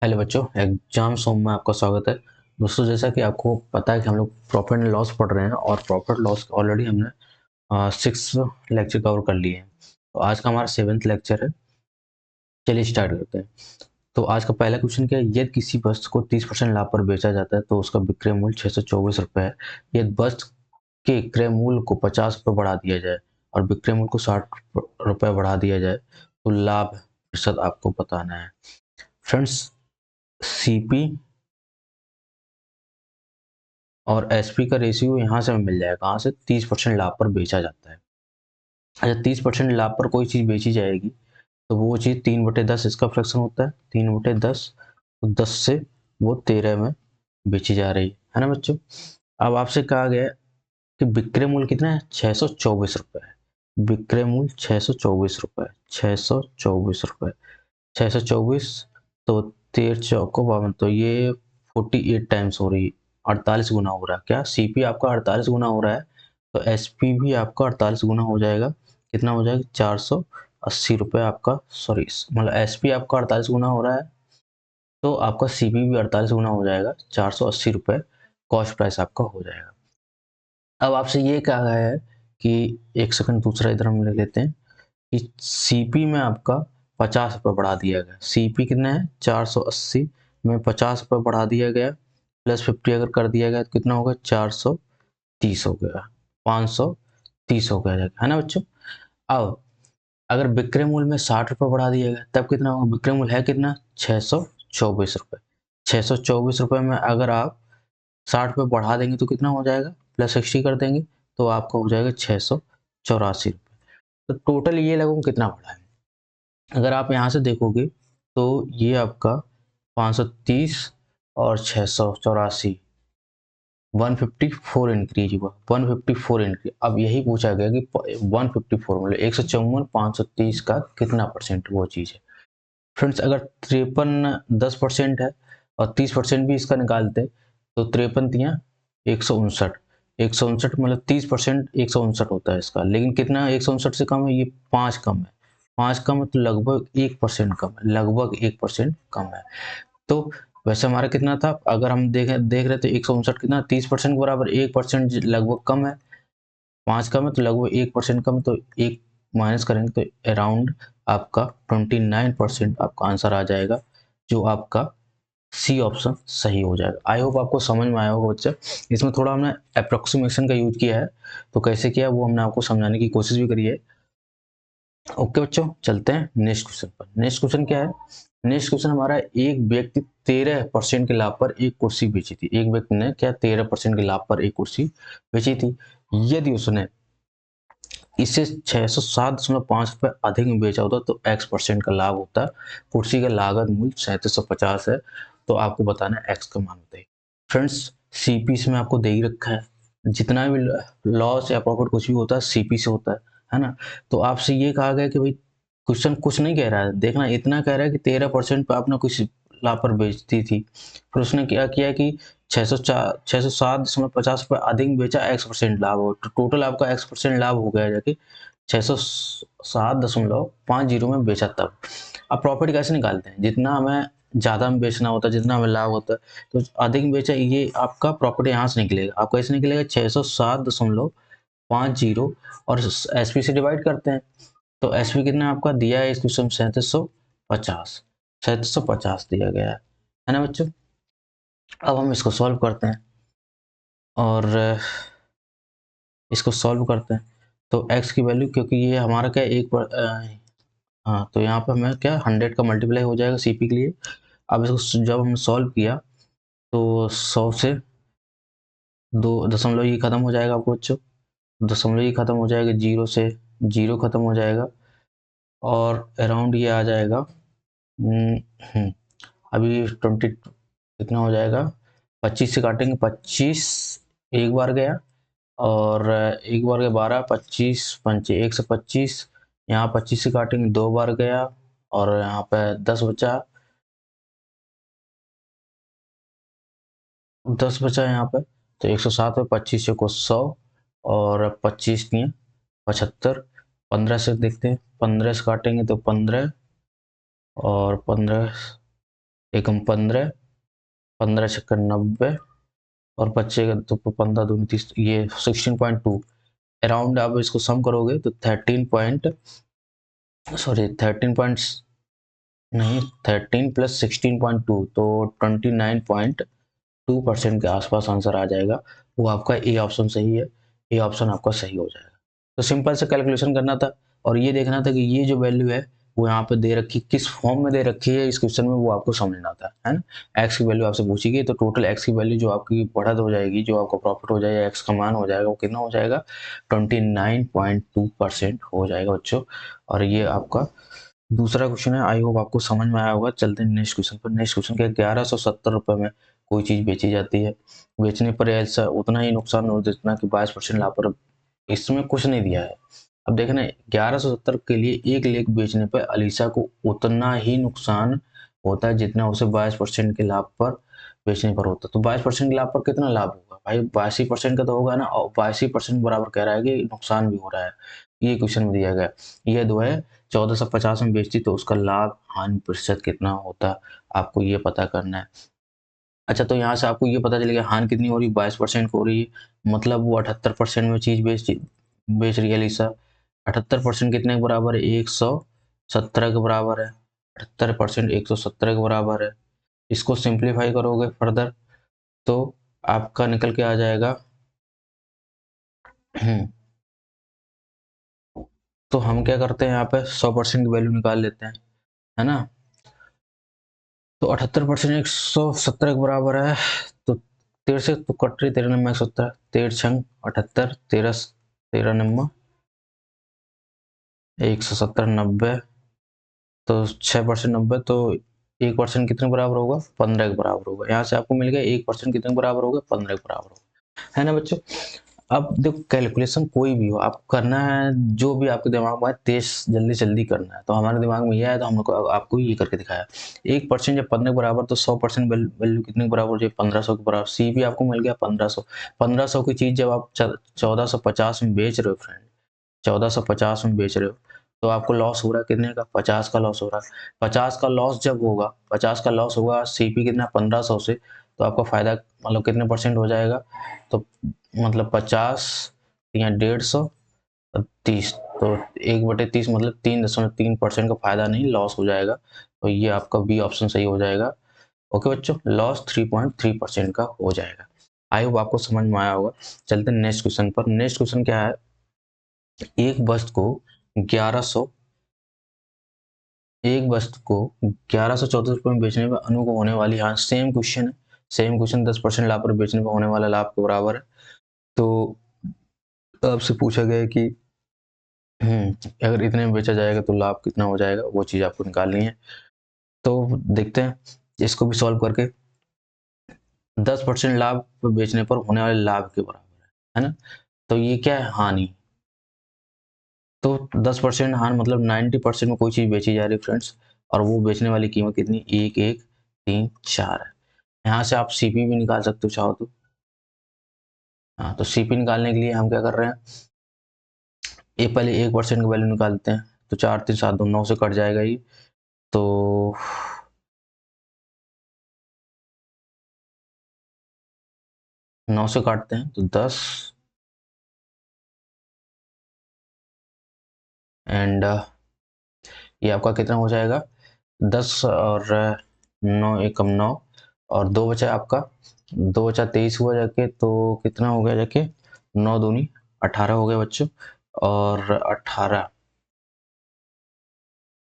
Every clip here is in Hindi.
हेलो बच्चों, एग्जाम सोम में आपका स्वागत है। दोस्तों, जैसा कि आपको पता है कि हम लोग प्रॉफिट एंड लॉस पढ़ रहे हैं और प्रॉफिट लॉस ऑलरेडी हमने 6 लेक्चर कवर कर लिए हैं। तो आज का हमारा 7th लेक्चर है। चलिए स्टार्ट करते हैं। तो आज का पहला क्वेश्चन क्या है? यदि किसी वस्तु को 30% लाभ पर बेचा जाता है तो उसका विक्रय मूल्य 624 रुपये है। यदि वस्तु के क्रय मूल्य को 50 रुपये बढ़ा दिया जाए और विक्रय मूल्य को 60 रुपये बढ़ा दिया जाए तो लाभ प्रतिशत आपको बताना है। फ्रेंड्स, सीपी और एसपी का रेशियो यहाँ से हमें मिल जाएगा। कहाँ से? 30% लाभ पर बेचा जाता है। अच्छा, 30% लाभ पर कोई चीज़ बेची जाएगी तो वो चीज़ 3/10 इसका फ्रैक्शन होता है। 3/10 तो 10 से वो 13 में बेची जा रही है ना बच्चों। अब आपसे कहा गया है कि विक्रय मूल्य कितना है? 624 रुपये है। विक्रय मूल्य 624 रुपये, 624 रुपये, 624 तो 13 चौको 52, तो ये 48 टाइम्स हो रही है, 48 गुना हो रहा है। क्या सीपी आपका 48 गुना हो रहा है? तो एसपी भी आपका 48 गुना हो जाएगा। कितना हो जाएगा? 480 रुपये आपका, सॉरी मतलब एसपी आपका 48 गुना हो रहा है तो आपका सीपी भी 48 गुना हो जाएगा। 480 रुपये कॉस्ट प्राइस आपका हो जाएगा। अब आपसे ये कहा गया है कि एक सेकंड, दूसरा इधर हम ले लेते हैं कि सीपी में आपका 50 रुपये बढ़ा दिया गया। सीपी कितना है? 480 में 50 रुपये बढ़ा दिया गया, प्लस 50 अगर कर दिया गया तो कितना होगा? 430 हो गया, 530 हो गया है ना बच्चों। अब अगर विक्रय मूल्य में 60 रुपये बढ़ा दिया गया तब कितना होगा? विक्रय मूल्य है कितना? 624 रुपये। 624 रुपये में अगर आप 60 रुपये बढ़ा देंगे तो कितना हो जाएगा? प्लस 60 कर देंगे तो आपका हो जाएगा 684 रुपये। तो टोटल ये लगभग कितना बढ़ा है? अगर आप यहाँ से देखोगे तो ये आपका 530 और 684, 154 इंक्रीज हुआ, 154 इंक्रीज। अब यही पूछा गया कि 154 मतलब 154 530 का कितना परसेंट वो चीज़ है। फ्रेंड्स, अगर 53 10% है और 30% भी इसका निकालते तो 53 तियाँ 159, 159 मतलब 30% 159 होता है इसका। लेकिन कितना 159 से कम है? ये 5 कम है। 5 कम है तो लगभग 1% कम है, लगभग 1% कम है। तो वैसे हमारा कितना था? अगर हम देख रहे थे 159 कितना 30% के बराबर, 1% लगभग कम है। 5 कम है तो लगभग 1% कम है, तो 1 माइनस करेंगे तो अराउंड आपका 29% आपका आंसर आ जाएगा, जो आपका सी ऑप्शन सही हो जाएगा। आई होप आपको समझ में आया होगा बच्चा। इसमें थोड़ा हमने अप्रोक्सीमेशन का यूज किया है, तो कैसे किया वो हमने आपको समझाने की कोशिश भी करी है। ओके बच्चों, चलते हैं नेक्स्ट क्वेश्चन पर। नेक्स्ट क्वेश्चन क्या है? नेक्स्ट क्वेश्चन हमारा, एक व्यक्ति 13% के लाभ पर एक कुर्सी बेची थी। एक व्यक्ति ने क्या 13% के लाभ पर एक कुर्सी बेची थी। यदि उसने इसे 607.5 रुपये अधिक में बेचा होता तो x% का लाभ होता। कुर्सी का लागत मूल्य 3750 है, तो आपको बताना है x का मान बताइए। फ्रेंड्स, सीपी इसमें आपको दे ही रखा है। जितना भी लॉस या प्रॉफिट कुछ भी होता है सीपी से होता है ना। तो आपसे ये कहा गया कि भाई क्वेश्चन कुछ नहीं कह रहा है, देखना इतना कह रहा है कि 13% पे आपने कुछ लाभ पर बेचती थी। फिर उसने क्या किया कि 607.50 रुपये अधिक बेचा, x% लाभ हो, तो टोटल आपका x% लाभ हो गया जाके 607.50 में बेचा तब। अब प्रॉफिट कैसे निकालते हैं? जितना हमें ज़्यादा में बेचना होता है, जितना हमें लाभ होता है, तो अधिक में बेचा, ये आपका प्रॉफिट यहाँ से निकलेगा। आपका कैसे निकलेगा? 607.50 और एसपी से डिवाइड करते हैं तो एसपी कितना आपका दिया है इस क्वेश्चन में? 3750, 3750 दिया गया है ना बच्चों। अब हम इसको सॉल्व करते हैं और इसको सॉल्व करते हैं तो x की वैल्यू, क्योंकि ये हमारा क्या हाँ, तो यहाँ पे हमें क्या 100 का मल्टीप्लाई हो जाएगा सीपी के लिए। अब इसको जब हमने सॉल्व किया तो 100 से 2 दशमलव ये खत्म हो जाएगा आपको बच्चों, दशमलव ये खत्म हो जाएगा, 0 से 0 खत्म हो जाएगा और अराउंड ये आ जाएगा। अभी 20 कितना हो जाएगा? 25 से काटेंगे, 25 एक बार गया और एक बार गया 12, 25 पंचे 125, यहाँ 25 से काटेंगे 2 बार गया और यहाँ पे 10 बचा, 10 बचा यहाँ पे। तो 107 पे 25 को 100 और 25 दिए 75, 15 से देखते हैं, 15 से काटेंगे तो 15 और 15 एकम 15, 15 छक्कर 90 और 25 का तो 15 दूनी 30, ये 16.2 अराउंड। आप इसको सम करोगे तो 13 पॉइंट नहीं 13 प्लस 16.2 तो 29.2% के आसपास आंसर आ जाएगा। वो आपका ए ऑप्शन सही है, ए ऑप्शन आपका सही हो जाएगा। तो सिंपल से कैलकुलेशन करना था और ये देखना था कि ये जो वैल्यू है वो यहाँ पे दे रखी, किस फॉर्म में दे रखी है इस क्वेश्चन में, वो आपको समझना था, है ना। एक्स की वैल्यू आपसे पूछी गई तो टोटल एक्स की वैल्यू जो आपकी बढ़त हो जाएगी, जो आपका प्रॉफिट हो जाएगा, एक्स का मान हो जाएगा, वो कितना हो जाएगा 29.2% हो जाएगा बच्चों। और ये आपका दूसरा क्वेश्चन है। आई होप आपको समझ में आया होगा। चलते हैं नेक्स्ट क्वेश्चन पर। नेक्स्ट क्वेश्चन क्या, 1170 रुपये में कोई चीज बेची जाती है, बेचने पर ऐसा उतना ही नुकसान हो जितना कि 22% लाभ पर। इसमें कुछ नहीं दिया है। अब देखना 1170 के लिए 1 लाख बेचने पर अलीसा को उतना ही नुकसान होता है जितना उसे 22% के लाभ पर बेचने पर होता है। तो 22% के लाभ पर कितना लाभ होगा भाई, 82% का तो होगा ना, और 82% बराबर कह रहा है कि नुकसान भी हो रहा है। ये क्वेश्चन में दिया गया। ये दो है 1450 में बेचती तो उसका लाभ हानि प्रतिशत कितना होता, आपको ये पता करना है। अच्छा, तो यहाँ से आपको ये पता चलेगा हानि कितनी हो रही है, 22% हो रही है, मतलब वो 78% में चीज बेच रही है अलीसा। 78% कितने के बराबर है, 117 के बराबर है। 78% 117 के बराबर है। इसको सिंप्लीफाई करोगे फर्दर तो आपका निकल के आ जाएगा तो हम क्या करते हैं यहाँ पे 100% की वैल्यू निकाल लेते हैं, है ना। तो 78% 117 के बराबर है। तो 13 से तो कट रही, 13 नंबर 117, 13 छंग 78, 13 13 नंबर 170 90, तो 6% 90, तो 1% कितने बराबर होगा, 15 के बराबर होगा। यहाँ से आपको मिल गया 1% कितने बराबर होगा, 15 के बराबर होगा, है ना बच्चों। अब देखो कैलकुलेशन कोई भी हो आप करना है, जो भी आपके दिमाग में आए तेज जल्दी जल्दी करना है। तो हमारे दिमाग में ये आया तो हम लोग आपको ये करके दिखाया। 1% जब 15 के बराबर तो 100% वैल्यू कितने के बराबर हो जाए, 1500 के बराबर। सी भी आपको मिल गया 1500। 1500 की चीज जब आप 1450 में बेच रहे हो फ्रेंड, 1450 में बेच रहे हो तो आपको लॉस हो रहा है कितने का, 50 का लॉस हो रहा है। 50 का लॉस जब होगा, 50 का लॉस होगा सीपी कितना 1500 से, तो आपका फायदा मतलब कितने परसेंट हो जाएगा, तो मतलब 50 या 150, तो 1/30 मतलब 3.3% का फायदा नहीं लॉस हो जाएगा। तो ये आपका बी ऑप्शन सही हो जाएगा। ओके बच्चों, लॉस 3.3% का हो जाएगा। आई होप आपको समझ में आया होगा। चलते हैं नेक्स्ट क्वेश्चन पर। नेक्स्ट क्वेश्चन क्या है, एक वस्तु को 1100 एक वस्तु को 1134 में बेचने पर अनु को होने वाली, हाँ सेम क्वेश्चन है, सेम क्वेश्चन 10% लाभ पर बेचने पर होने वाला लाभ के बराबर है। तो आपसे पूछा गया है कि अगर इतने में बेचा जाएगा तो लाभ कितना हो जाएगा, वो चीज आपको निकालनी है। तो देखते हैं इसको भी सॉल्व करके। 10% लाभ पर बेचने पर होने वाले लाभ के बराबर है ना। तो ये क्या है, हानि। तो 10% हानि मतलब 90% में कोई चीज बेची जा रही है फ्रेंड्स, और वो बेचने वाली कीमत कितनी, 1134 है। यहाँ से आप सीपी भी निकाल सकते हो चाहो तो। हाँ, तो सीपी निकालने के लिए हम क्या कर रहे हैं, ये पहले 1% की वैल्यू निकालते हैं। तो 4 3 7 2 9 से कट जाएगा ये, तो 9 से काटते हैं तो 10 एंड ये आपका कितना हो जाएगा, 10 और 9 एकम 9 और 2 बचा आपका, 2 बचा 23 हुआ जाके, तो कितना हो गया जाके 9 दूनी 18 हो गया बच्चों। और 18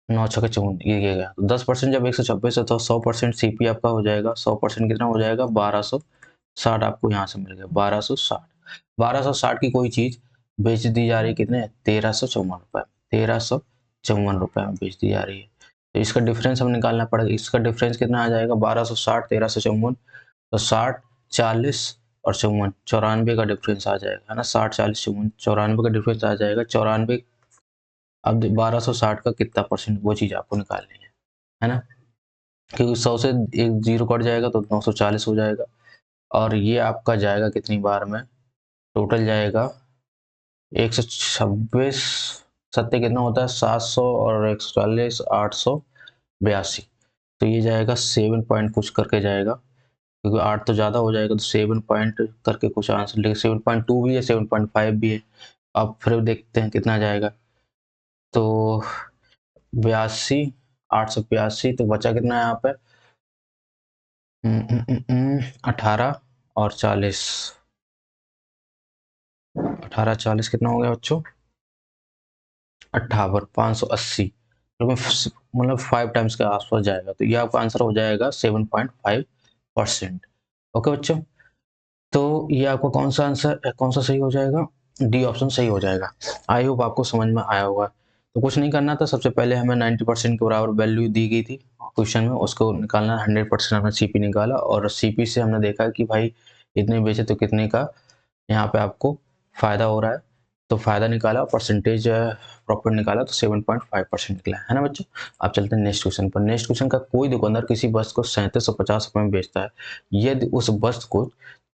9 छक्के 54, ये गया। तो 10% जब 126 है तो 100% सीपी आपका हो जाएगा। 100% कितना हो जाएगा, 1260 आपको यहाँ से मिल गया, 1260। 1260 की कोई चीज बेच दी जा रही है कितने, 1354 रुपए, 1354 रुपए में बेच दी जा रही है। तो इसका डिफरेंस हम निकालना पड़ेगा। इसका डिफरेंस कितना आ जाएगा, 1260 1354, तो 60 40 और 54, 94 का डिफरेंस आ जाएगा, है ना। 60 40 54, 94 का डिफरेंस आ जाएगा, 94। अब 1260 का कितना परसेंट, वो चीज आपको निकालनी है ना। क्योंकि 100 से एक जीरो कट जाएगा तो 940 हो जाएगा। और ये आपका जाएगा कितनी बार में, टोटल जाएगा 126 सत्ते कितना होता है, 700 और 140 882। तो ये जाएगा 7 पॉइंट कुछ करके जाएगा, क्योंकि 8 तो ज़्यादा हो जाएगा, तो 7 पॉइंट करके कुछ आंसर, लेकिन 7.2 भी है, 7.5 भी है। अब फिर देखते हैं कितना जाएगा। तो 82, 882, तो बचा कितना है यहाँ पे 18 और 40, 18 40 कितना हो गया बच्चों 58, 580, मतलब 5 टाइम्स के आसपास जाएगा। तो ये आपका आंसर हो जाएगा 7.5%। ओके बच्चों, तो ये आपका कौन सा आंसर, कौन सा सही हो जाएगा, डी ऑप्शन सही हो जाएगा। आई होप आपको समझ में आया होगा। तो कुछ नहीं करना था, सबसे पहले हमें 90% के बराबर वैल्यू दी गई थी क्वेश्चन में, उसको निकालना, 100% हमने सीपी निकाला, और सीपी से हमने देखा कि भाई इतने बेचे तो कितने का यहाँ पे आपको फायदा हो रहा है, तो फायदा निकाला, परसेंटेज प्रॉफिट निकाला, तो 7.5% निकला है ना बच्चों। आप चलते हैं नेक्स्ट क्वेश्चन पर। नेक्स्ट क्वेश्चन का, कोई दुकानदार किसी वस्तु को 3750 में बेचता है, यदि उस वस्तु को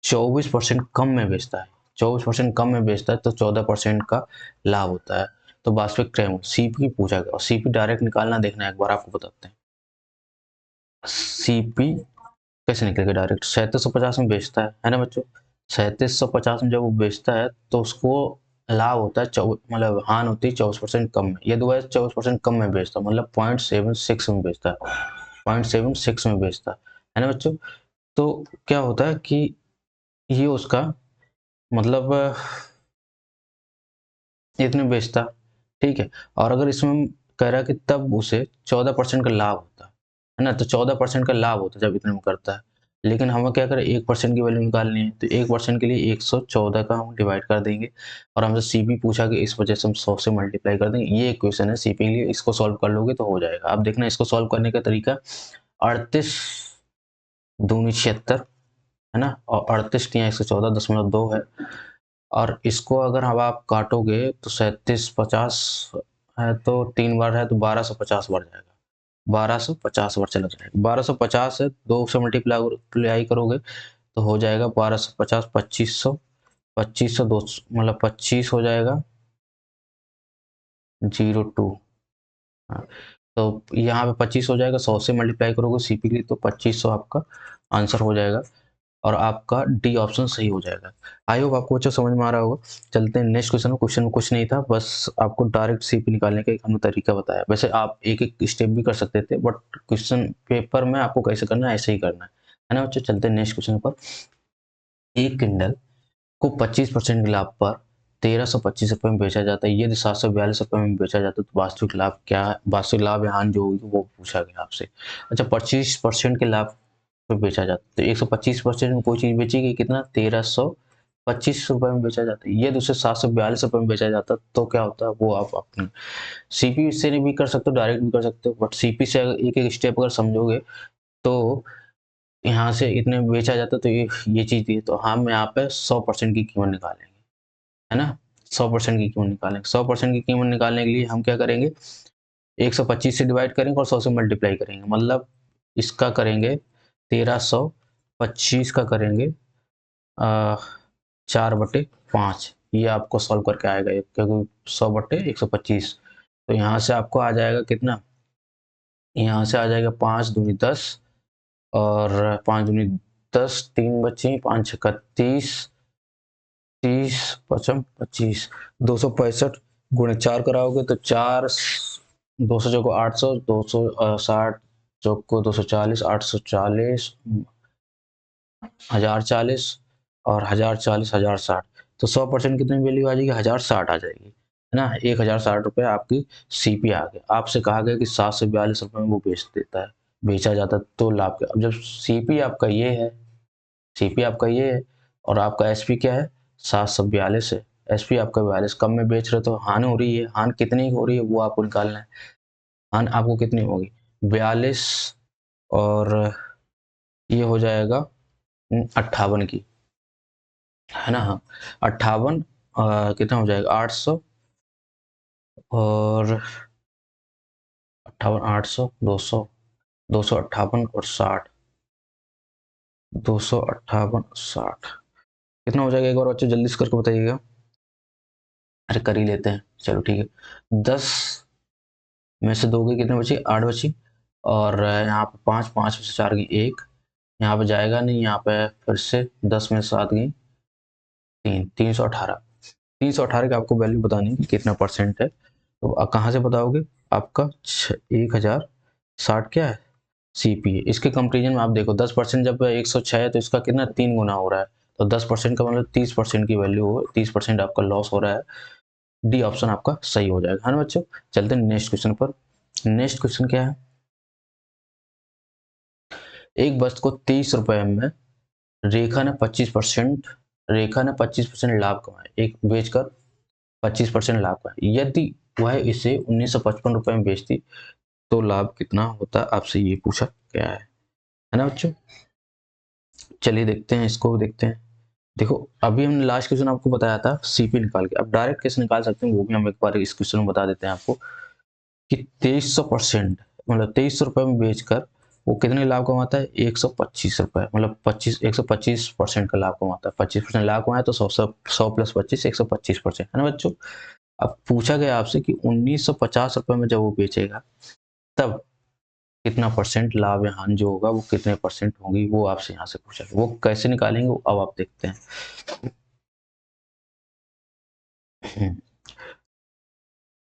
24% कम में बेचता है, 24% कम में बेचता है तो 14% का लाभ होता है। तो वास्तविक क्रय मूल्य सीपी पूछा गया, और सीपी डायरेक्ट निकालना, देखना एक बार आपको बताते हैं। सीपी कैसे निकलेगा डायरेक्ट, 3750 में बेचता है ना बच्चों, 3750 में जब वो बेचता है तो उसको लाभ होता है, मतलब हान होती है 24% कम में। ये दोबारा 24% कम में बेचता है, मतलब 0.76 में बेचता है, 0.76 में बेचता है ना बच्चों। तो क्या होता है कि ये उसका मतलब इतने बेचता, ठीक है। और अगर इसमें कह रहा है कि तब उसे 14% का लाभ होता है ना, तो 14% का लाभ होता है जब इतने में करता है। लेकिन हमें क्या करें, 1% की वैल्यू निकालनी है, तो 1% के लिए 114 का हम डिवाइड कर देंगे, और हमसे सीपी पूछा कि इस वजह से हम 100 से मल्टीप्लाई कर देंगे। ये एक क्वेश्चन है सीपी के लिए, इसको सॉल्व कर लोगे तो हो जाएगा। अब देखना इसको सॉल्व करने का तरीका, 38 दूनी 76 है ना, और 38 यहाँ 114.2 है, और इसको अगर अब आप काटोगे तो 3750 है, तो 3 बार है तो 1250 बार जाएगा, 1250 बार चला जाएगा। 1250 है, 2 से मल्टीप्लाई करोगे तो हो जाएगा 1250, 2500, 2500 दो मतलब 25 हो जाएगा 02। हाँ, तो यहाँ पे 25 हो जाएगा, 100 से मल्टीप्लाई करोगे सीपी के लिए तो 2500 आपका आंसर हो जाएगा, और आपका डी ऑप्शन सही हो जाएगा। आई होप आपको अच्छा समझ में आ रहा होगा। चलते हैं नेक्स्ट क्वेश्चन में। क्वेश्चन में कुछ नहीं था, बस आपको डायरेक्ट सीपी निकालने का एक हमने तरीका बताया। वैसे आप एक एक स्टेप भी कर सकते थे, बट क्वेश्चन पेपर में आपको कैसे करना है ऐसे ही करना है ना बच्चों। चलते हैं नेक्स्ट क्वेश्चन पर। एक किंडल को 25% के लाभ पर 1325 रुपये में बेचा जाता है, यदि 742 रुपये में बेचा जाता है तो वास्तविक लाभ क्या है, वास्तविक लाभ या हानि जो होगी वो पूछा गया आपसे। अच्छा, 25% के लाभ पे बेचा जाता है, तो 125% में कोई चीज बेचेगी कितना, 1325 रुपये में बेचा जाता है। यदि उसे 742 रुपये में बेचा जाता है तो क्या होता है, वो आप अपने सीपी से भी कर सकते हो, डायरेक्ट भी कर सकते हो, बट सीपी से एक एक स्टेप अगर समझोगे तो यहाँ से इतने में बेचा जाता है, तो ये चीज दी, तो हम यहाँ पे 100% की कीमत निकालेंगे, है ना। 100% की कीमत निकालेंगे, 100% की कीमत निकालने के लिए हम क्या करेंगे, 125 से डिवाइड करेंगे और 100 से मल्टीप्लाई करेंगे, मतलब इसका करेंगे 1325 का करेंगे 4/5, ये आपको सॉल्व करके आएगा, क्योंकि 100/125, तो यहाँ से आपको आ जाएगा कितना, यहाँ से आ जाएगा 5 दूनी 10, और 5 दूनी 10, 3 बची, 5 छक्का 30, 30 पचम 25, 265 गुणे 4 कराओगे तो 4, 200 चौको 800, 260 चौको 240, 840, 1040, और 1040, 1060, तो 100% कितनी वैल्यू आ जाएगी, 1060 आ जाएगी, है ना। 1060 रुपये आपकी सीपी आ गया। आपसे कहा गया कि 742 रुपये में वो बेच देता है, बेचा जाता है, तो लाभ क्या। अब जब सीपी आपका ये है, सीपी आपका ये है, और आपका एसपी क्या है, 742 है, एसपी आपका 42, कम में बेच रहे तो हानि हो रही है, हानि कितनी हो रही है वो आपको निकालना है। हानि आपको कितनी होगी, 42, और ये हो जाएगा 58 की, है ना। हाँ, 58, कितना हो जाएगा 800, और 58, 800, 200, 258 और 60, 258, 60 कितना हो जाएगा, एक बार बच्चे जल्दी से करके बताइएगा। अरे कर ही लेते हैं, चलो ठीक है। 10 में से दोगे कितने बची, 8 बची, और यहाँ पे 5, 5 में से 4 गई 1, यहाँ पे जाएगा नहीं, यहाँ पे फिर से 10 में से 7 गई 3, 318। 318 की आपको वैल्यू बतानी है कि कितना परसेंट है। तो कहाँ से बताओगे? आपका 1060 क्या है? सीपीए। इसके कंपेरिजन में आप देखो 10% जब 106 है तो इसका कितना 3 गुना हो रहा है। तो 10% का मतलब 30% की वैल्यू हो, 30% आपका लॉस हो रहा है। डी ऑप्शन आपका सही हो जाएगा, है ना बच्चों। चलते हैं नेक्स्ट क्वेश्चन पर। नेक्स्ट क्वेश्चन क्या है? एक वस्तु को 23 रुपए में रेखा ने 25% लाभ कमाया, एक बेचकर 25% लाभ कमाया। यदि वह इसे 1955 रुपए में बेचती तो लाभ कितना होता? आपसे ये पूछा गया है ना बच्चों। चलिए देखते हैं, इसको देखते हैं। देखो अभी हमने लास्ट क्वेश्चन आपको बताया था सीपी निकाल के, अब डायरेक्ट कैसे निकाल सकते हैं वो भी हम एक बार इस क्वेश्चन में बता देते हैं आपको कि 2300% मतलब 2300 रुपए में बेचकर वो कितने लाभ कमाता है? 125 रुपए, मतलब 125% का लाभ कमाता है। 25% लाभ कमाया तो 100 प्लस 25 125%, है ना बच्चों। अब पूछा गया आपसे कि 1950 रुपए में जब वो बेचेगा तब कितना परसेंट लाभ या हानि जो होगा वो कितने परसेंट होगी, वो आपसे यहाँ से पूछा गया। वो कैसे निकालेंगे वो अब आप देखते हैं।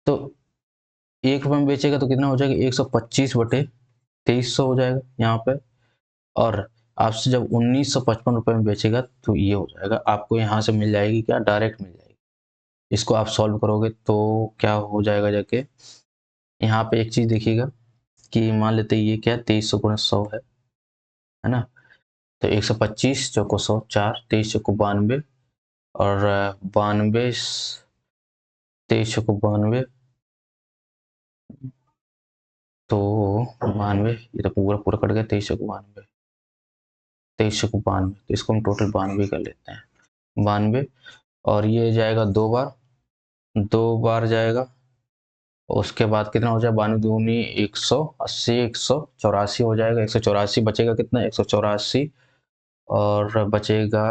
तो 1 रुपए में बेचेगा तो कितना हो जाएगा? 125/2300 हो जाएगा यहाँ पे। और आपसे जब 1955 रुपए में बेचेगा तो ये हो जाएगा, आपको यहाँ से मिल जाएगी क्या? डायरेक्ट मिल जाएगी। इसको आप सॉल्व करोगे तो क्या हो जाएगा? जाके यहाँ पे एक चीज देखिएगा कि मान लेते हैं ये क्या है? 2300 गुणा 100 है ना। तो 125 चौको 100 4, 23 चौको 92 और 92 23 चौको 92, तो 92 ये तो पूरा पूरा कट गया। 23 चौको 92, 23 चौको 92, तो इसको हम टोटल 92 कर लेते हैं। 92 और ये जाएगा 2 बार, 2 बार जाएगा। उसके बाद कितना हो जाए? 92 दूनी 180, 184 हो जाएगा। 184 बचेगा कितना? 184 और बचेगा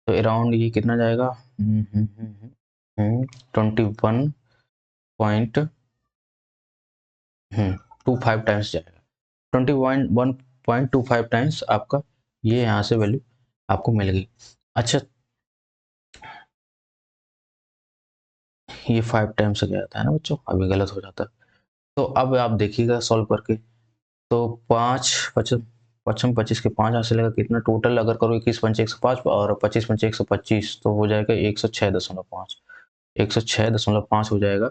तो अराउंड ये कितना जाएगा? 21.25 टाइम्स जाएगा। 21.25 टाइम्स आपका ये यहाँ से वैल्यू आपको मिल गई। अच्छा ये 5 टाइम्स से गया था ना बच्चों, अभी गलत हो जाता। तो अब आप देखिएगा सॉल्व करके, तो 5 पचम पचम 25 के 5 हासिल लगा कितना टोटल? अगर करो 21 पंचे 105 और 25 पंचे 125 तो हो जाएगा 106.5, 106.5 हो जाएगा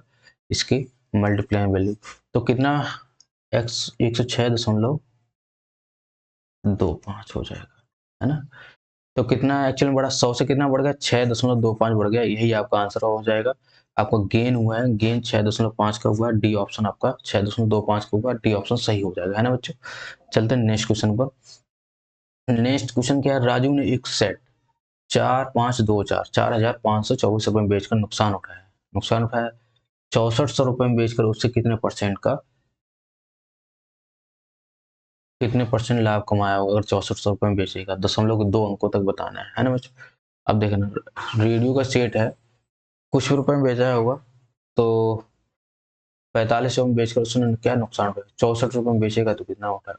इसकी मल्टीप्लाई वैल्यू। तो कितना? एक्स 106.25 हो जाएगा, है ना। तो कितना एक्चुअल में बढ़ा? 100 से कितना बढ़ गया? 6.25 बढ़ गया। यही आपका आंसर हो जाएगा। आपका गेन हुआ है, गेन 6.5 का हुआ। डी ऑप्शन आपका 6.25 का हुआ। डी ऑप्शन सही हो जाएगा, है ना बच्चों। चलते हैं नेक्स्ट क्वेश्चन पर। नेक्स्ट क्वेश्चन क्या है? राजू ने एक सेट 4524 4,524 रुपए में बेचकर नुकसान उठाया। नुकसान उठाया 6400 रुपए में बेचकर उससे कितने परसेंट लाभ कमाया होगा? अगर 6400 रुपए में बेचेगा, दशमलव के 2 अंकों तक बताना है ना बच्चों। अब देखना, रेडियो का सेट है, कुछ रुपए में बेचा होगा तो 4500 में बेचकर उसने क्या नुकसान हुआ? 64 रुपए में बेचेगा तो कितना होगा?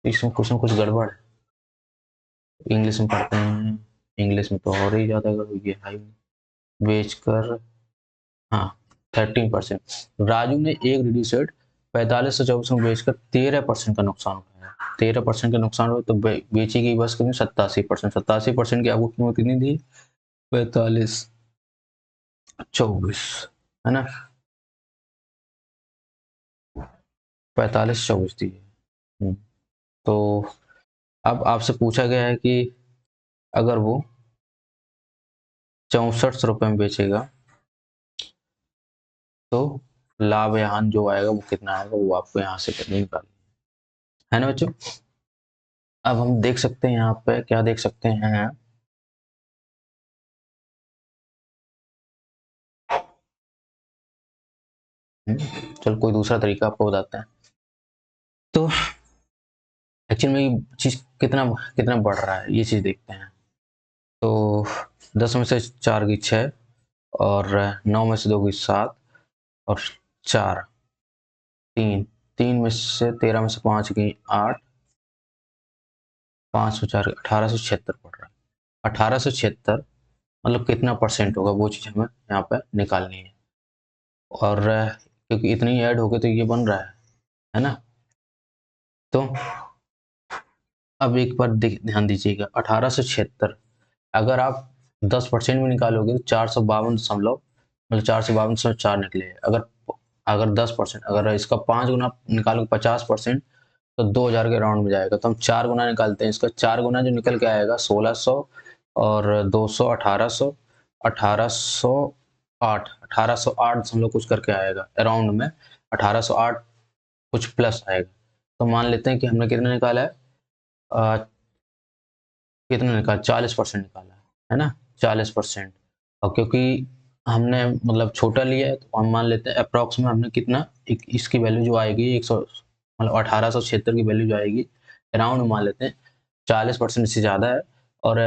इसमें क्वेश्चन कुछ गड़बड़ है। इंग्लिश में पढ़ते हैं, इंग्लिश में तो और ही ज्यादा गड़बड़ है भाई। बेचकर हाँ 13%। राजू ने एक रेडियो सेट 4524 में बेचकर 13% का नुकसान उठाया। 13% का नुकसान हुआ तो बेची गई बस कितनी? 87%। 87% की आपको कीमत कितनी थी? 4524, है ना। 4524 थी। तो अब आपसे पूछा गया है कि अगर वो 6400 रुपए में बेचेगा तो लाभ या हानि जो आएगा वो कितना आएगा, वो आपको यहाँ से करनी निकालनी है ना बच्चों। अब हम देख सकते हैं यहाँ पे क्या देख सकते हैं। चलो कोई दूसरा तरीका आपको बताते हैं। तो एक्चुअल में ये चीज कितना कितना बढ़ रहा है ये चीज देखते हैं। तो 10 में से 4 गई 6 और 9 में से 2 गई 7 और 4 3 3 में से 13 में से 5 गई 8, 5 और 4 1876 पड़ रहा है। 1876 मतलब कितना परसेंट होगा वो चीज़ हमें यहाँ पे निकालनी है। और क्योंकि इतनी ऐड हो गई तो ये बन रहा है ना। तो अब एक बार ध्यान दीजिएगा, 1876 अगर आप 10% में निकालोगे तो 452 मतलब 452.4 निकले। अगर अगर 10%, अगर इसका 5 गुना निकालोगे 50% तो 2000 के राउंड में जाएगा। तो हम 4 गुना निकालते हैं, इसका 4 गुना जो निकल के आएगा 1600 और 200 1800, 1808 1808 कुछ करके आएगा अराउंड में, 1808 कुछ प्लस आएगा। तो मान लेते हैं कि हमने कितना निकाला है, कितना निकाला 40% निकाला है ना, 40%। और क्योंकि हमने मतलब छोटा लिया है तो हम मान लेते हैं अप्रॉक्स में हमने कितना, इसकी वैल्यू जो आएगी 100 मतलब 1876 की वैल्यू जो आएगी अराउंड मान लेते हैं 40% से ज़्यादा है और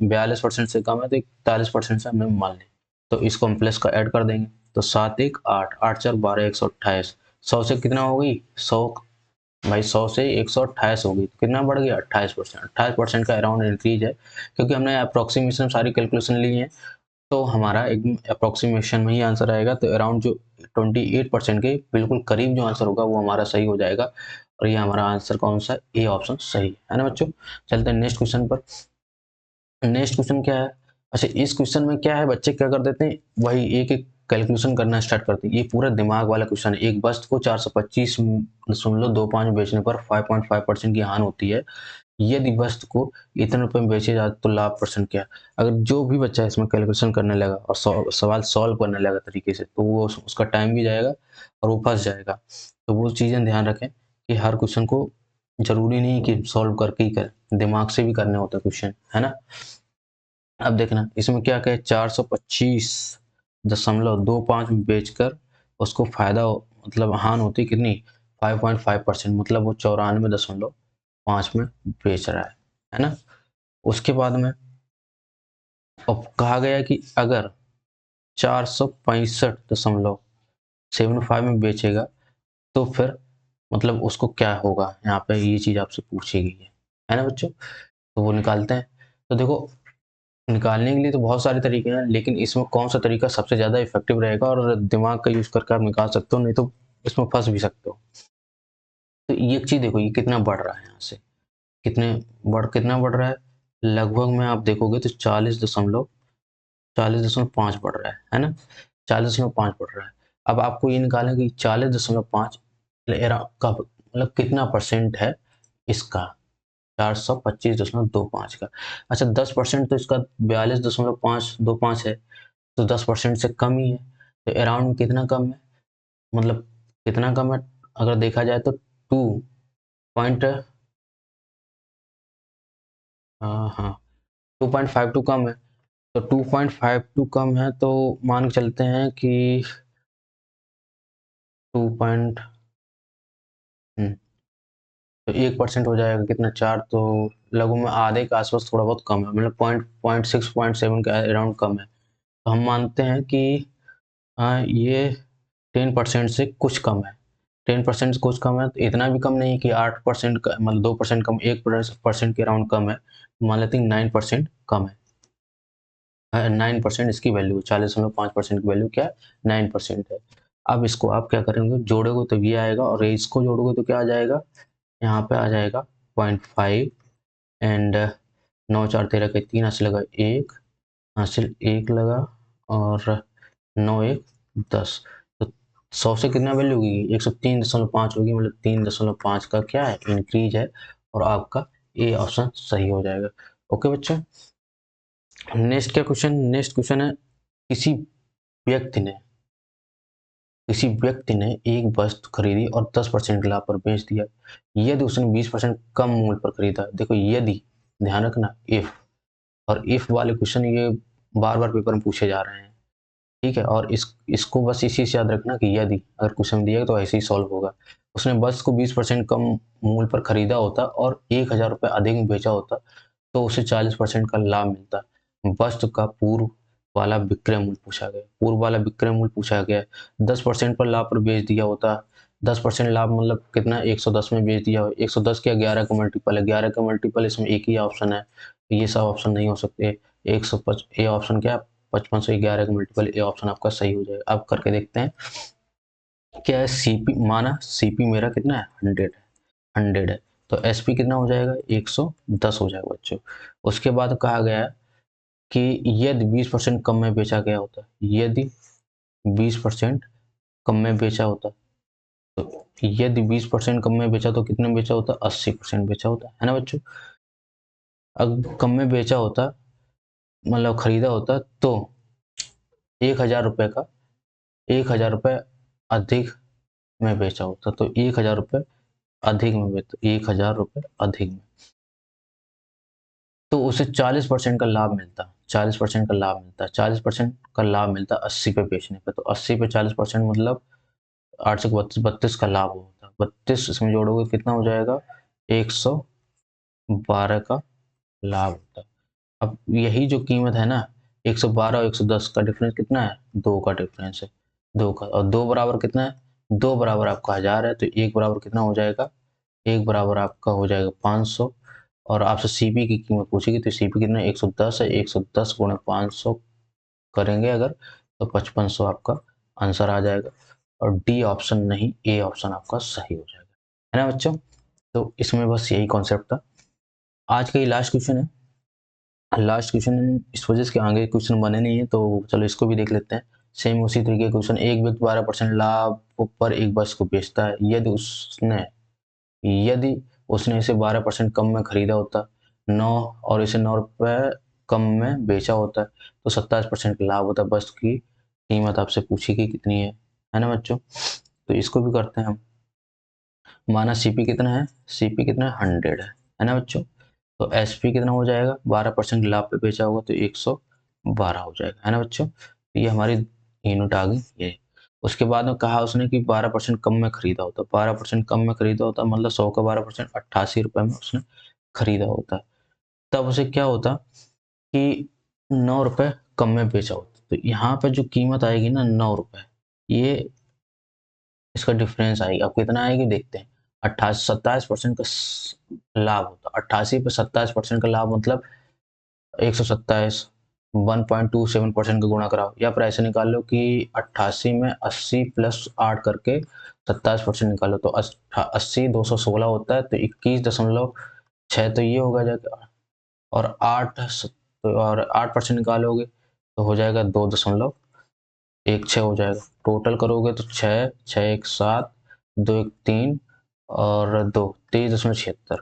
42% से कम है तो 41% से हमने मान लिया। तो इसको हम प्लस का ऐड कर देंगे तो 7 1 8 8 4 12 128, 100 से कितना हो गई 100 भाई, 100 से 128 हो गई तो कितना बढ़ गया 28%। 28% का अराउंड इंक्रीज है क्योंकि हमने अप्रोक्सीमेशन सारी कैलकुलेशन ली है तो हमारा एक अप्रोक्सीमेशन में ही आंसर आएगा। तो अराउंड जो 28% के बिल्कुल करीब जो आंसर होगा वो हमारा सही हो जाएगा और ये हमारा आंसर कौन सा, ए ऑप्शन सही है ना बच्चों। चलते हैं नेक्स्ट क्वेश्चन पर। नेक्स्ट क्वेश्चन क्या है, अच्छा इस क्वेश्चन में क्या है, बच्चे क्या कर देते हैं वही एक एक कैलकुलेशन करना स्टार्ट करते हैं। ये पूरा दिमाग वाला क्वेश्चन है। एक वस्तु को 425.25 में बेचने पर 5.5% की हानि होती है। यदि वस्तु को इतने रुपए में बेचे जाते तो लाभ परसेंट क्या है। अगर जो भी बच्चा इसमें कैलकुलेशन करने लगा और सवाल सॉल्व करने लगा तरीके से तो वो उसका टाइम भी जाएगा और वो फंस जाएगा। तो वो चीज़ें ध्यान रखें कि हर क्वेश्चन को जरूरी नहीं कि सॉल्व करके ही करें, दिमाग से भी करने होता है क्वेश्चन, है ना। अब देखना इसमें क्या कहे, 425.25 में बेचकर उसको फायदा मतलब हानि होती कितनी 5.5%, मतलब वो 94.5 में बेच रहा है ना। उसके बाद में अब कहा गया कि अगर 465.75 में बेचेगा तो फिर मतलब उसको क्या होगा, यहाँ पे ये चीज आपसे पूछी गई है ना बच्चों। तो वो निकालते हैं। तो देखो निकालने के लिए तो बहुत सारे तरीके हैं लेकिन इसमें कौन सा तरीका सबसे ज़्यादा इफेक्टिव रहेगा और दिमाग का यूज करके आप निकाल सकते हो, नहीं तो इसमें फंस भी सकते हो। तो ये एक चीज़ देखो ये कितना बढ़ रहा है, यहाँ से कितना बढ़ रहा है, लगभग में आप देखोगे तो 40.5 बढ़ रहा है ना, 40.5 बढ़ रहा है। अब आपको ये निकालना कि 40.5 का मतलब कितना परसेंट है इसका 425.25 का। अच्छा 10% तो इसका 42.525 है तो 10% से कम ही है। तो अराउंड कितना कम है, मतलब कितना कम है अगर देखा जाए तो 2 पॉइंट, हाँ 2.52 कम है। तो 2.52 कम है तो मान के चलते हैं कि 2 तो 1% हो जाएगा कितना 4, तो लगभग में आधे के आसपास थोड़ा बहुत कम है, मतलब 0.6 0.7 के अराउंड कम है। तो हम मानते हैं कि हाँ ये 10% से कुछ कम है, 10% से कुछ कम है। तो इतना भी कम नहीं कि 8% का मतलब 2% कम, 1% के अराउंड कम है। मान लेते हैं 9% कम है। 9% इसकी वैल्यू 40.5% की वैल्यू क्या है 9% है। अब इसको आप क्या करेंगे जोड़ोगे तो ये आएगा और इसको जोड़ोगे तो क्या आ जाएगा, यहाँ पे आ जाएगा 0.5 एंड 9 4 13 के 3 हासिल लगा 1, हासिल 1 लगा और 9 1 10। तो 100 से कितना वैल्यू होगी 103.5 होगी, मतलब 3.5 का क्या है इंक्रीज है और आपका ए ऑप्शन सही हो जाएगा। ओके बच्चों, नेक्स्ट क्वेश्चन है, किसी व्यक्ति ने एक वस्तु खरीदी और 10% के लाभ पर बेच दिया। यदि उसने 20% कम मूल्य पर खरीदा, देखो यदि, ध्यान रखना इफ, और इफ वाले क्वेश्चन ये बार बार पेपर में पूछे जा रहे हैं, ठीक है। और इसको बस इसी से याद रखना कि यदि अगर क्वेश्चन दिया तो ऐसे ही सॉल्व होगा। उसने वस्तु को 20% कम मूल्य पर खरीदा होता और 1000 रुपये अधिक में बेचा होता तो उसे 40% का लाभ मिलता। वस्तु का पूर्व वाला विक्रय मूल्य पूछा गया, 10% पर लाभ पर बेच दिया होता 10% लाभ मतलब कितना, 110 में बेच दिया हो, 110 क्या 11 का मल्टीपल है, 11 का मल्टीपल इसमें एक ही ऑप्शन है, ये सब ऑप्शन नहीं हो सकते। 105 ये ऑप्शन क्या, 55 से 11 का मल्टीपल, ये ऑप्शन आपका सही हो जाएगा। अब करके देखते हैं क्या है। सीपी माना सीपी मेरा कितना है 100 है, 100 है, तो एसपी कितना हो जाएगा 110 हो जाएगा बच्चों। उसके बाद कहा गया है कि यदि 20% कम में बेचा गया होता, यदि 20% कम में बेचा होता, तो यदि 20% कम में बेचा तो कितने में बेचा होता, 80% बेचा होता है ना बच्चों। अगर कम में बेचा होता मतलब खरीदा होता तो 1,000 रुपये का 1,000 रुपये अधिक में बेचा होता, तो 1,000 रुपये अधिक में बेचा, 1,000 रुपये अधिक में, तो उसे 40% का लाभ मिलता, 40% का लाभ मिलता, 40% का लाभ मिलता 80 पे बेचने पे, तो 80 पे 40% मतलब 8 से 32 32 का लाभ होता, 32 इसमें जोड़ोगे कितना हो जाएगा, 112 का लाभ होता। अब यही जो कीमत है ना, 112 और 110 का डिफरेंस कितना है, 2 का डिफरेंस है, 2 का, और 2 बराबर कितना है, 2 बराबर आपका 1000 है, तो 1 बराबर कितना हो जाएगा, 1 बराबर आपका हो जाएगा 500। और आपसे सीपी की कीमत पूछेगी, तो सीपी कितना 110 है, 110 गुणे 500 करेंगे अगर, तो 5500 आपका आंसर आ जाएगा। और डी ऑप्शन नहीं, ए ऑप्शन आपका सही हो जाएगा, है ना बच्चों। तो इसमें बस यही कॉन्सेप्ट था। आज का ये लास्ट क्वेश्चन है, लास्ट क्वेश्चन इस वजह से आगे क्वेश्चन बने नहीं है, तो चलो इसको भी देख लेते हैं। सेम उसी तरीके का क्वेश्चन, एक व्यक्ति 12% लाभ पर एक बस को बेचता है, यदि उसने इसे 12% कम में खरीदा होता, 9 और इसे 9 रुपये कम में बेचा होता, तो 27% का लाभ होता। बस की कीमत आपसे पूछी कि कितनी है ना बच्चों। तो इसको भी करते हैं हम। माना सीपी कितना है, सीपी कितना है 100 है ना बच्चों। तो एसपी कितना हो जाएगा, 12% लाभ पे बेचा होगा तो 112 हो जाएगा, है ना बच्चों। तो ये हमारी यूनिट आ गई ये। उसके बाद में कहा उसने कि 12% कम में खरीदा होता, 12% कम में खरीदा होता मतलब 100 का 12% 88 रुपये में उसने खरीदा होता, तब उसे क्या होता कि 9 रुपये कम में बेचा होता। तो यहाँ पे जो कीमत आएगी ना 9 रुपये, ये इसका डिफरेंस आएगी। अब कितना आएगी देखते हैं। 27% का लाभ होता, 88 पे 27% का लाभ मतलब 127, 1.27% का गुणा कराओ, या फिर ऐसे निकाल लो कि 88 में 80 प्लस 8 करके 27% निकालो, तो 80 216 होता है, तो 21.6 तो ये होगा जाकर, और 8% निकालोगे तो हो जाएगा 2.16 हो जाएगा। टोटल करोगे तो 6 6 1 7 2 1 3 और 2 23.76,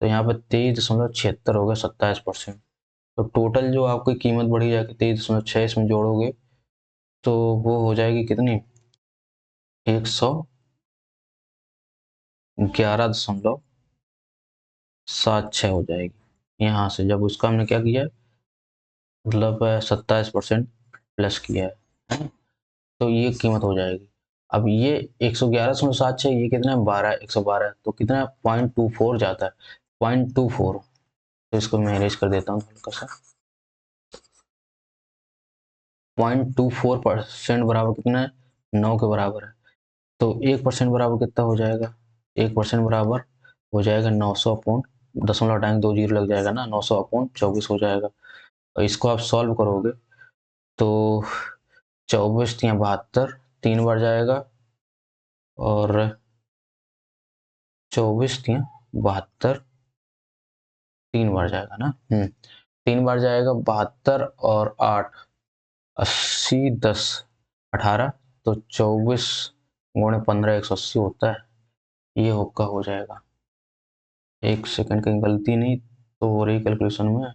तो यहाँ पे 23.76 हो गया 27%। तो टोटल जो आपकी कीमत बढ़ी जाएगी 23.6 इसमें जोड़ोगे तो वो हो जाएगी कितनी, 111.76 हो जाएगी। यहाँ से जब उसका हमने क्या किया मतलब 27% प्लस किया है, तो ये कीमत हो जाएगी। अब ये 111.76, ये कितना है 12, 112, तो कितना है 0.24 जाता है, 0.24। तो इसको मैं अरेंज कर देता हूँ हल्का सा। 0.24% बराबर कितना है, 9 के बराबर है। तो 1% बराबर कितना हो जाएगा, 1% बराबर हो जाएगा 900 अपॉन, दशमलव हटाएंगे 2 जीरो लग जाएगा ना, 900 अपॉन 24 हो जाएगा। और इसको आप सॉल्व करोगे तो 24 या 72 3 बार जाएगा, और 24 या 72 3 बार जाएगा ना, 3 बार जाएगा, 72 और 8 80 10 18, तो 24 गुणे 15 180 होता है, ये होगा हो जाएगा। एक सेकंड कहीं गलती नहीं तो हो रही कैलकुलेशन में,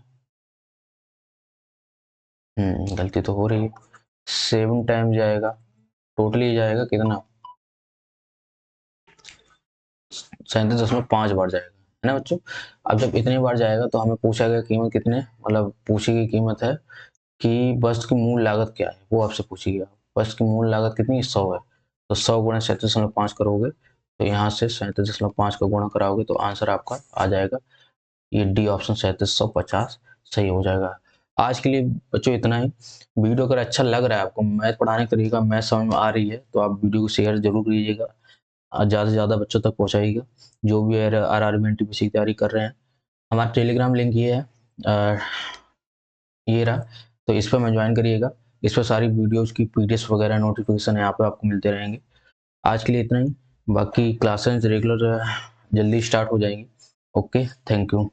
गलती तो हो रही है। 7 टाइम जाएगा, टोटली जाएगा कितना 37.5 बार जाएगा, है ना बच्चों। अब जब इतनी बार जाएगा तो हमें पूछा गया कीमत कितने, मतलब पूछी गई कीमत है कि बस की मूल लागत क्या है, वो आपसे पूछी गया। बस की मूल लागत कितनी 100 है, तो 100 गुणा 37.5 करोगे, तो यहाँ से 37.5 का गुणा कराओगे तो आंसर आपका आ जाएगा, ये डी ऑप्शन 3750 सही हो जाएगा। आज के लिए बच्चों इतना ही। वीडियो अगर अच्छा लग रहा है आपको, मैथ पढ़ाने का तरीका मैथ समझ में आ रही है, तो आप वीडियो को शेयर जरूर कीजिएगा। ज़्यादा से ज़्यादा बच्चों तक पहुँचाइएगा जो भी RRB NTPC की तैयारी कर रहे हैं। हमारा टेलीग्राम लिंक ये है, ये रहा, तो इस पर मैं ज्वाइन करिएगा। इस पर सारी वीडियोज़ की PDF वगैरह नोटिफिकेशन यहाँ पे आपको मिलते रहेंगे। आज के लिए इतना ही, बाकी क्लासेस रेगुलर जल्दी स्टार्ट हो जाएंगी। Okay, thank you.